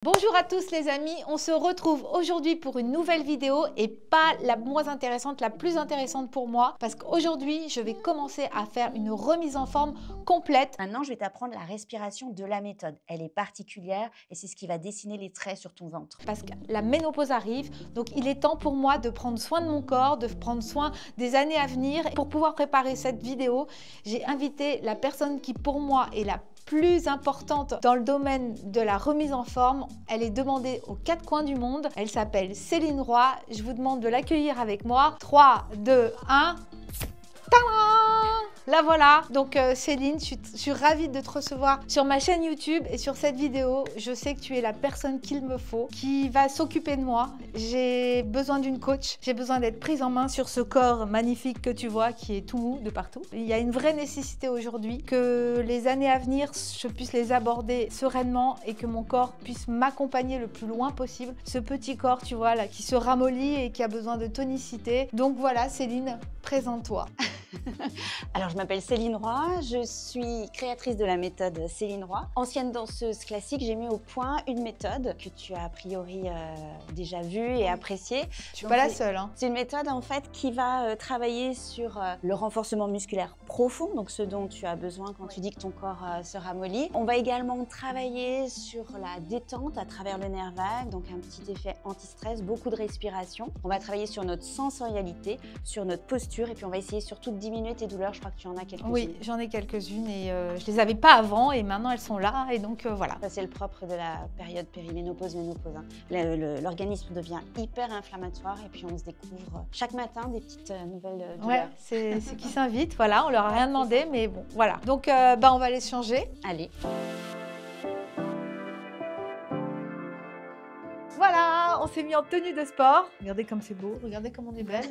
Bonjour à tous les amis, on se retrouve aujourd'hui pour une nouvelle vidéo et pas la moins intéressante, la plus intéressante pour moi parce qu'aujourd'hui je vais commencer à faire une remise en forme complète. Maintenant, je vais t'apprendre la respiration de la méthode. Elle est particulière et c'est ce qui va dessiner les traits sur ton ventre. Parce que la ménopause arrive, donc il est temps pour moi de prendre soin de mon corps, de prendre soin des années à venir. Pour pouvoir préparer cette vidéo, j'ai invité la personne qui pour moi est la plus importante dans le domaine de la remise en forme. Elle est demandée aux quatre coins du monde. Elle s'appelle Céline Roy. Je vous demande de l'accueillir avec moi. 3, 2, 1. Tadam! La voilà, donc Céline, je suis ravie de te recevoir sur ma chaîne YouTube et sur cette vidéo. Je sais que tu es la personne qu'il me faut, qui va s'occuper de moi. J'ai besoin d'une coach, j'ai besoin d'être prise en main sur ce corps magnifique que tu vois, qui est tout mou de partout. Il y a une vraie nécessité aujourd'hui que les années à venir, je puisse les aborder sereinement et que mon corps puisse m'accompagner le plus loin possible. Ce petit corps, tu vois, là, qui se ramollit et qui a besoin de tonicité. Donc voilà, Céline, présente-toi. Alors, je m'appelle Céline Roy, je suis créatrice de la méthode Céline Roy. Ancienne danseuse classique, j'ai mis au point une méthode que tu as a priori déjà vue et appréciée. Je suis pas la seule. Hein. C'est une méthode en fait qui va travailler sur le renforcement musculaire profond, donc ce dont tu as besoin quand tu dis que ton corps se ramollit. On va également travailler sur la détente à travers le nerf vague, donc un petit effet anti-stress, beaucoup de respiration. On va travailler sur notre sensorialité, sur notre posture et puis on va essayer surtout de diminuer tes douleurs. Je crois que tu en as quelques-unes. Oui, j'en ai quelques-unes et je les avais pas avant et maintenant elles sont là et donc voilà. Ça c'est le propre de la période périménopause, ménopause. Hein. L'organisme devient hyper inflammatoire et puis on se découvre chaque matin des petites nouvelles douleurs. Ouais, c'est ceux qui s'invitent, voilà, on leur a rien demandé mais bon, voilà. Donc on va les changer. Allez. Voilà, on s'est mis en tenue de sport. Regardez comme c'est beau, regardez comme on est belle.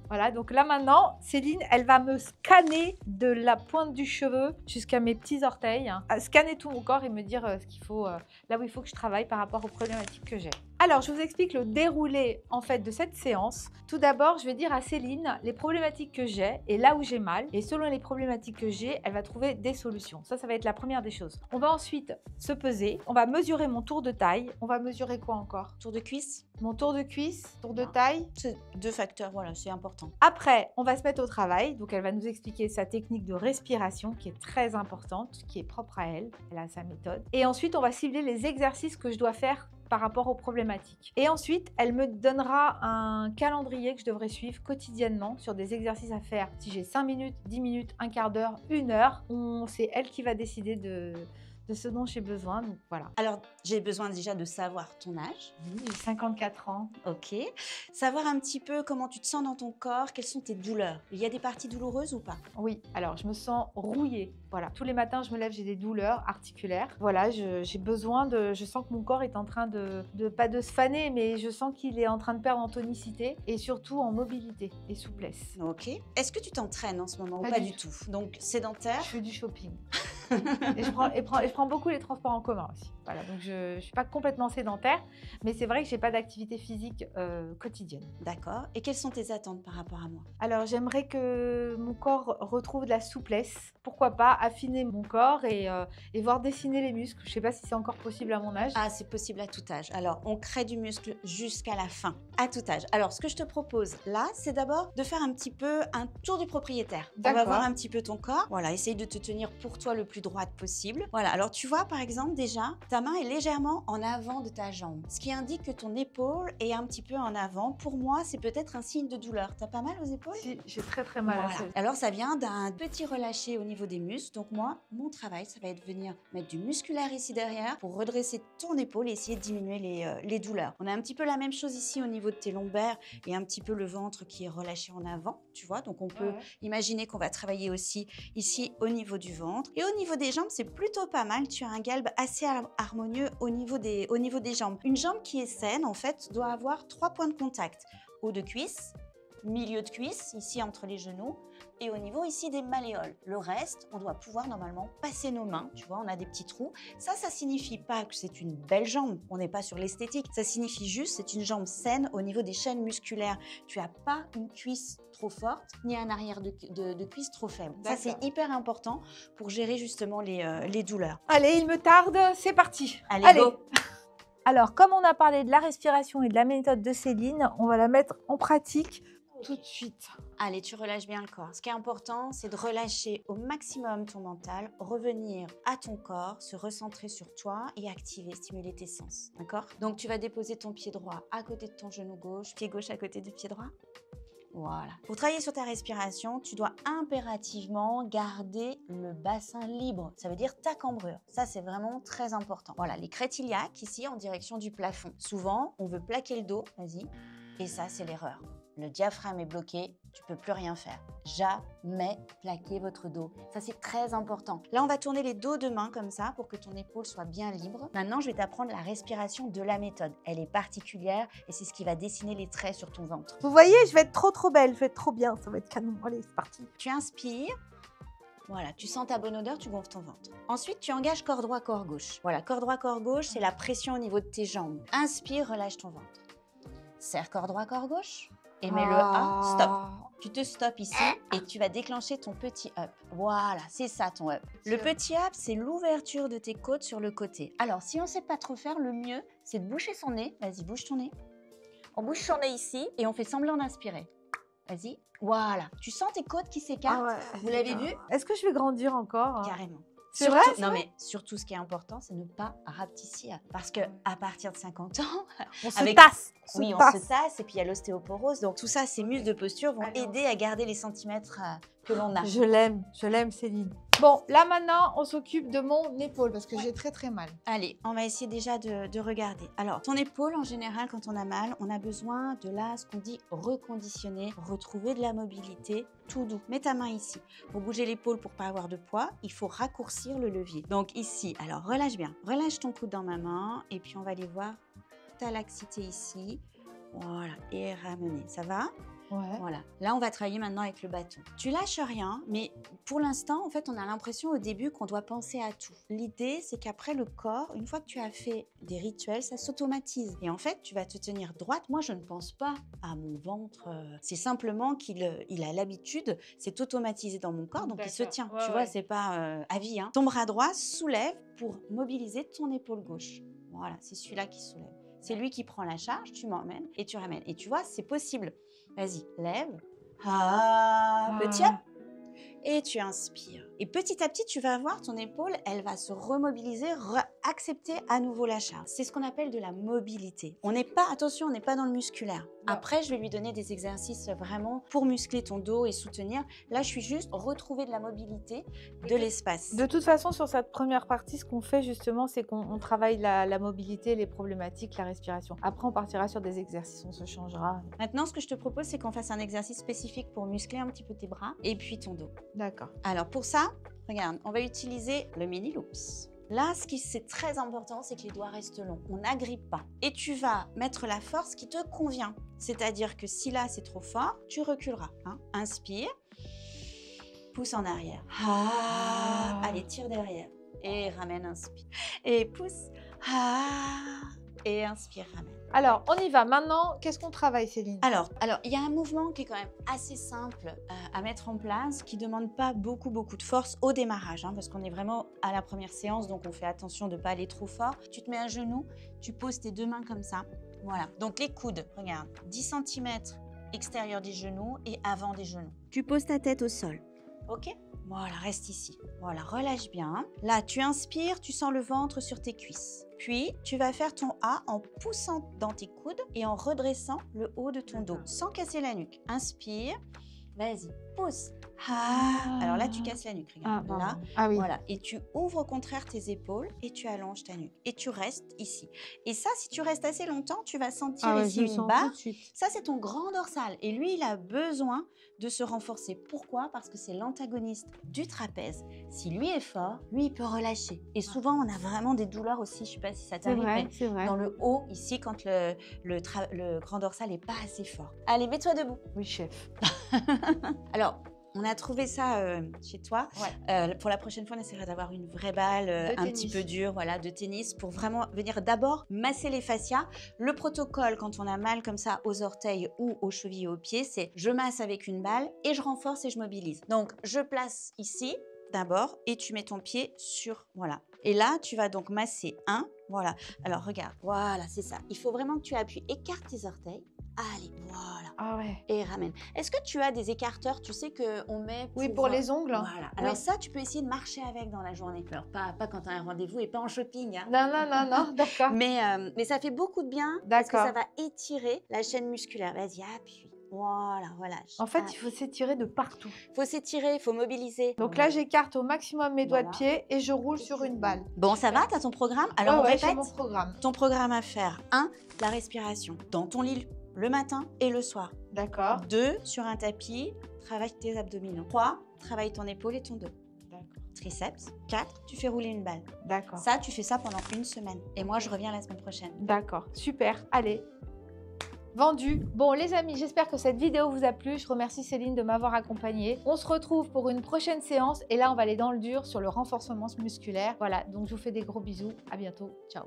Voilà, donc là maintenant, Céline, elle va me scanner de la pointe du cheveu jusqu'à mes petits orteils. Hein. Scanner tout mon corps et me dire ce qu'il faut, là où il faut que je travaille par rapport aux problématiques que j'ai. Alors, je vous explique le déroulé en fait de cette séance. Tout d'abord, je vais dire à Céline les problématiques que j'ai et là où j'ai mal. Et selon les problématiques que j'ai, elle va trouver des solutions. Ça va être la première des choses. On va ensuite se peser. On va mesurer mon tour de taille. On va mesurer quoi encore? Tour de cuisse. Mon tour de cuisse, tour de taille. C'est deux facteurs, voilà, c'est important. Après, on va se mettre au travail. Donc, elle va nous expliquer sa technique de respiration qui est très importante, qui est propre à elle. Elle a sa méthode. Et ensuite, on va cibler les exercices que je dois faire par rapport aux problématiques. Et ensuite, elle me donnera un calendrier que je devrais suivre quotidiennement sur des exercices à faire. Si j'ai 5 minutes, 10 minutes, un quart d'heure, 1 heure, c'est elle qui va décider de ce dont j'ai besoin. Donc voilà. Alors, j'ai besoin déjà de savoir ton âge. Oui, j'ai 54 ans. Ok. Savoir un petit peu comment tu te sens dans ton corps, quelles sont tes douleurs. Il y a des parties douloureuses ou pas? Oui, alors je me sens rouillée. Voilà, tous les matins je me lève, j'ai des douleurs articulaires. Voilà, j'ai besoin de... Je sens que mon corps est en train pas de se faner, mais je sens qu'il est en train de perdre en tonicité et surtout en mobilité et souplesse. Ok. Est-ce que tu t'entraînes en ce moment ou Pas pas du du tout? Donc, sédentaire? Je fais du shopping. Et je prends beaucoup les transports en commun aussi. Voilà, donc je ne suis pas complètement sédentaire, mais c'est vrai que je n'ai pas d'activité physique quotidienne. D'accord. Et quelles sont tes attentes par rapport à moi? Alors, j'aimerais que mon corps retrouve de la souplesse. Pourquoi pas affiner mon corps et voir dessiner les muscles. Je ne sais pas si c'est encore possible à mon âge. Ah, c'est possible à tout âge. Alors, on crée du muscle jusqu'à la fin, à tout âge. Alors, ce que je te propose là, c'est d'abord de faire un petit peu un tour du propriétaire. On va voir un petit peu ton corps. Voilà, essaye de te tenir pour toi le plus droite possible. Voilà, alors tu vois par exemple déjà, ta main est légèrement en avant de ta jambe, ce qui indique que ton épaule est un petit peu en avant. Pour moi, c'est peut-être un signe de douleur. T'as pas mal aux épaules? Si, j'ai très mal. Voilà. Alors ça vient d'un petit relâché au niveau des muscles. Donc moi, mon travail, ça va être de venir mettre du musculaire ici derrière pour redresser ton épaule et essayer de diminuer les douleurs. On a un petit peu la même chose ici au niveau de tes lombaires et un petit peu le ventre qui est relâché en avant, tu vois. Donc on peut imaginer qu'on va travailler aussi ici au niveau du ventre. Et au niveau des jambes, c'est plutôt pas mal. Tu as un galbe assez harmonieux au niveau des jambes. Une jambe qui est saine, en fait, doit avoir 3 points de contact. Haut de cuisse, milieu de cuisse, ici entre les genoux, et au niveau ici des malléoles. Le reste, on doit pouvoir normalement passer nos mains. Tu vois, on a des petits trous. Ça signifie pas que c'est une belle jambe. On n'est pas sur l'esthétique. Ça signifie juste c'est une jambe saine au niveau des chaînes musculaires. Tu n'as pas une cuisse trop forte, ni un arrière de cuisse trop faible. Ça, c'est hyper important pour gérer justement les douleurs. Allez, il me tarde, c'est parti. Allez, go. Alors, comme on a parlé de la respiration et de la méthode de Céline, on va la mettre en pratique tout de suite. Allez, tu relâches bien le corps. Ce qui est important, c'est de relâcher au maximum ton mental, revenir à ton corps, se recentrer sur toi et activer, stimuler tes sens. D'accord? Donc, tu vas déposer ton pied droit à côté de ton genou gauche, pied gauche à côté du pied droit. Voilà. Pour travailler sur ta respiration, tu dois impérativement garder le bassin libre. Ça veut dire ta cambrure. Ça, c'est vraiment très important. Voilà, les crêtes iliaques ici en direction du plafond. Souvent, on veut plaquer le dos. Vas-y. Et ça, c'est l'erreur. Le diaphragme est bloqué, tu peux plus rien faire. Jamais plaquer votre dos. Ça, c'est très important. Là, on va tourner les dos de main comme ça pour que ton épaule soit bien libre. Maintenant, je vais t'apprendre la respiration de la méthode. Elle est particulière et c'est ce qui va dessiner les traits sur ton ventre. Vous voyez, je vais être trop belle, je vais être trop bien, ça va être canon. Allez, c'est parti. Tu inspires. Voilà, tu sens ta bonne odeur, tu gonfles ton ventre. Ensuite, tu engages corps droit, corps gauche. Voilà, corps droit, corps gauche, c'est la pression au niveau de tes jambes. Inspire, relâche ton ventre. Serre corps droit, corps gauche. Et mets-le à stop. Tu te stops ici et tu vas déclencher ton petit up. Voilà, c'est ça ton up. Le petit up, c'est l'ouverture de tes côtes sur le côté. Alors, si on ne sait pas trop faire, le mieux, c'est de boucher son nez. Vas-y, bouge ton nez. On bouge son nez ici et on fait semblant d'inspirer. Vas-y. Voilà. Tu sens tes côtes qui s'écartent. Ah ouais, vous l'avez vu? Est-ce que je vais grandir encore? Carrément. C'est vrai? Non, mais surtout, ce qui est important, c'est ne pas rapetissir. Parce que à partir de 50 ans, on se tasse. On se tasse et puis il y a l'ostéoporose. Donc tout ça, ces muscles de posture vont aider à garder les centimètres que l'on a. Je l'aime Céline. Bon, là maintenant, on s'occupe de mon épaule parce que j'ai très mal. Allez, on va essayer déjà de regarder. Alors, ton épaule, en général, quand on a mal, on a besoin de là, ce qu'on dit reconditionner, retrouver de la mobilité, tout doux. Mets ta main ici. Pour bouger l'épaule, pour pas avoir de poids, il faut raccourcir le levier. Donc ici, alors relâche bien. Relâche ton coude dans ma main et puis on va aller voir ta laxité ici. Voilà, et ramener. Ça va? Ouais. Voilà. Là, on va travailler maintenant avec le bâton. Tu lâches rien, mais pour l'instant, en fait, on a l'impression au début qu'on doit penser à tout. L'idée, c'est qu'après le corps, une fois que tu as fait des rituels, ça s'automatise. Et en fait, tu vas te tenir droite. Moi, je ne pense pas à mon ventre. C'est simplement qu'il a l'habitude, c'est automatisé dans mon corps, donc il se tient. Ouais, tu vois, c'est pas à vie. Hein. Ton bras droit soulève pour mobiliser ton épaule gauche. Voilà, c'est celui-là qui soulève. C'est lui qui prend la charge, tu m'emmènes et tu ramènes. Et tu vois, c'est possible. Vas-y, lève. Petit up. Et tu inspires. Et petit à petit, tu vas voir ton épaule, elle va se remobiliser, accepter à nouveau la charge. C'est ce qu'on appelle de la mobilité. On n'est pas, attention, on n'est pas dans le musculaire. Après, je vais lui donner des exercices vraiment pour muscler ton dos et soutenir. Là, je suis juste retrouver de la mobilité, de l'espace. De toute façon, sur cette première partie, ce qu'on fait justement, c'est qu'on travaille la mobilité, les problématiques, la respiration. Après, on partira sur des exercices, on se changera. Maintenant, ce que je te propose, c'est qu'on fasse un exercice spécifique pour muscler un petit peu tes bras et puis ton dos. D'accord. Alors, pour ça, regarde, on va utiliser le mini loops. Là, ce qui c'est très important, c'est que les doigts restent longs. On n'agrippe pas. Et tu vas mettre la force qui te convient. C'est-à-dire que si là, c'est trop fort, tu reculeras. Hein. Inspire. Pousse en arrière. Allez, tire derrière. Et ramène, inspire. Et pousse. Et inspire, ramène. Alors, on y va. Maintenant, qu'est-ce qu'on travaille, Céline? Alors, il y a un mouvement qui est quand même assez simple à mettre en place, qui ne demande pas beaucoup de force au démarrage, hein, parce qu'on est vraiment à la première séance, donc on fait attention de ne pas aller trop fort. Tu te mets un genou, tu poses tes deux mains comme ça. Voilà. Donc les coudes, regarde, 10 cm extérieur des genoux et avant des genoux. Tu poses ta tête au sol. Ok? Voilà, reste ici. Voilà, relâche bien. Là, tu inspires, tu sens le ventre sur tes cuisses. Puis, tu vas faire ton A en poussant dans tes coudes et en redressant le haut de ton dos, sans casser la nuque. Inspire. Vas-y, pousse. Alors là, tu casses la nuque, regarde. Là, oui. Voilà. Et tu ouvres au contraire tes épaules et tu allonges ta nuque. Et tu restes ici. Et ça, si tu restes assez longtemps, tu vas sentir ici une barre. Ça, c'est ton grand dorsal. Et lui, il a besoin de se renforcer. Pourquoi? Parce que c'est l'antagoniste du trapèze. Si lui est fort, lui, il peut relâcher. Et souvent, on a vraiment des douleurs aussi. Je ne sais pas si ça t'arrive, mais dans le haut, ici, quand le grand dorsal n'est pas assez fort. Allez, mets-toi debout. Oui, chef. Alors, on a trouvé ça chez toi. Ouais. Pour la prochaine fois, on essaiera d'avoir une vraie balle un petit peu dure, voilà, de tennis, pour vraiment venir d'abord masser les fascias. Le protocole, quand on a mal comme ça aux orteils ou aux chevilles et aux pieds, c'est je masse avec une balle et je renforce et je mobilise. Donc, je place ici. d'abord et tu mets ton pied sur, voilà. Et là, tu vas donc masser un, voilà. Alors, regarde, voilà, c'est ça. Il faut vraiment que tu appuies, écarte tes orteils. Allez, voilà. Ah ouais. Et ramène. Est-ce que tu as des écarteurs, tu sais, qu'on met Oui, pour les ongles. Voilà. Alors ça, tu peux essayer de marcher avec dans la journée. Alors, pas quand tu as un rendez-vous et pas en shopping. Hein. Non, non, non, non, d'accord. Mais ça fait beaucoup de bien parce que D'accord. ça va étirer la chaîne musculaire. Vas-y, appuie. Voilà, relâche. En fait, il faut s'étirer de partout. Il faut s'étirer, il faut mobiliser. Donc là, j'écarte au maximum mes doigts de Voilà. pied et je roule sur une balle. Bon, ça va, tu as ton programme? Alors, on ouais, répète j'ai mon programme. ton programme à faire. 1, la respiration dans ton lit le matin et le soir. D'accord. 2, sur un tapis, travaille tes abdominaux. 3, travaille ton épaule et ton dos. D'accord. Triceps. 4, tu fais rouler une balle. D'accord. Ça, tu fais ça pendant une semaine. Et moi, je reviens la semaine prochaine. D'accord. Super. Allez. Vendu. Bon les amis, j'espère que cette vidéo vous a plu. Je remercie Céline de m'avoir accompagnée. On se retrouve pour une prochaine séance et là on va aller dans le dur sur le renforcement musculaire. Voilà, donc je vous fais des gros bisous. À bientôt. Ciao.